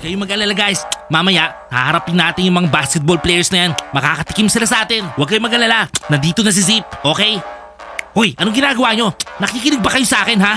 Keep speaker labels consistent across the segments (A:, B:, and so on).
A: kayo mag-alala guys. Mamaya, haharapin natin yung mga basketball players na yan. Makakatikim sila sa atin. Huwag kayong mag-alala. Nandito na si Zip, okay? Hoy, anong ginagawa nyo? Nakikinig ba kayo sa akin, ha?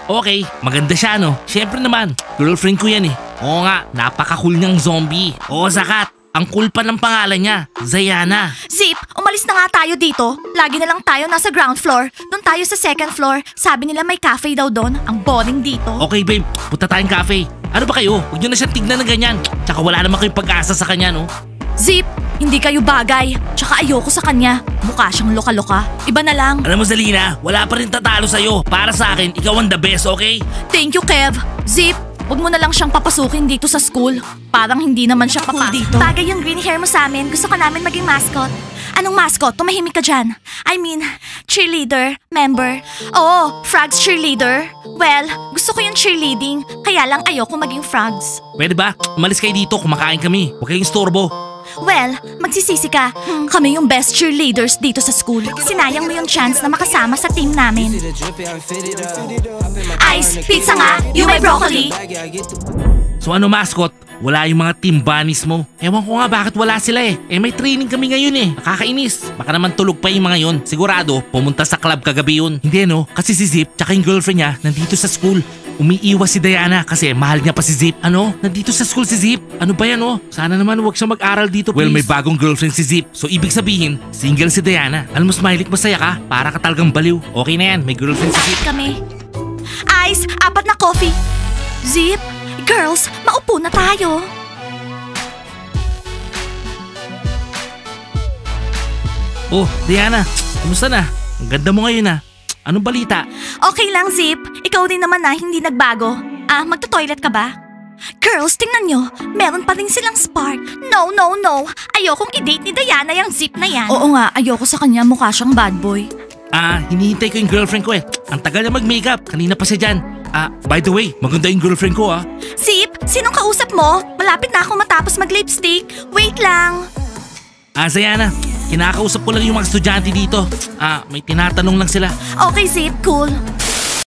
A: Okay. Maganda siya, no? Siyempre naman, girlfriend ko yan eh. Oo nga, napaka-cool niyang zombie. Oo, Zakat. Ang cool pa ng pangalan niya, Zayana.
B: Zip, umalis na nga tayo dito. Lagi na lang tayo nasa ground floor. Doon tayo sa second floor. Sabi nila may cafe daw doon. Ang boring dito.
A: Okay babe, punta tayong cafe. Ano ba kayo? Huwag nyo na siyang tignan ng ganyan. Tsaka wala naman kayong pag-asa sa kanya, no?
B: Zip, hindi kayo bagay. Tsaka ayoko sa kanya. Mukha siyang loka-loka. Iba na lang.
A: Alam mo Zalina, wala pa rin tatalo sa'yo. Para sa akin, ikaw ang the best, okay?
B: Thank you, Kev. Zip, huwag mo na lang siyang papasukin dito sa school. Parang hindi naman siya papasok dito. Bagay yung green hair mo sa amin. Gusto ka namin maging mascot. Anong mascot? Tumahimik ka dyan. I mean, cheerleader, member. Oo, Frogs cheerleader. Well, gusto ko yung cheerleading. Kaya lang ayoko maging Frogs.
A: Pwede ba? Umalis kayo dito, kumakain kami. Huwag kayong istorbo.
B: Well, magsisisi ka. Kami yung best cheerleaders dito sa school. Sinayang mo yung chance na makasama sa team namin. Ice, pizza nga. You may broccoli.
A: So ano mascot? Wala yung mga team bunnies mo. Ewan ko nga bakit wala sila eh. May training kami ngayon eh. Nakakainis. Baka naman tulog pa yung mga yun. Sigurado, pumunta sa club kagabi yun. Hindi no, kasi si Zip tsaka yung girlfriend niya nandito sa school. Umiiwas si Diana kasi mahal niya pa si Zip. Ano? Nandito sa school si Zip? Ano ba yan oh? Sana naman huwag siya mag-aral dito please. Well, may bagong girlfriend si Zip. So ibig sabihin, single si Diana. Alam mo Smiley, masaya ka? Para ka talagang baliw. Okay na yan, may girlfriend si Zip.
B: Kami. Ice, 4 na coffee. Zip, girls, maupo na tayo.
A: Oh, Diana, kumusta na? Ang ganda mo ngayon ah. Anong balita?
B: Okay lang, Zip. Ikaw din naman na hindi nagbago. Magto-toilet ka ba? Girls, tingnan nyo. Meron pa rin silang spark. No, no, no. Ayokong i-date ni Diana yung Zip na yan. Oo nga, ayoko sa kanya. Mukha siyang bad boy.
A: Hinihintay ko yung girlfriend ko eh. Ang tagal na mag-makeup. Kanina pa siya dyan. By the way, maganda yung girlfriend ko ah.
B: Zip, sinong kausap mo? Malapit na ako matapos mag-lipstick. Wait lang.
A: Zayana, kinakausap ko lang yung mga estudyante dito. May tinatanong lang sila.
B: Okay, Zip, cool.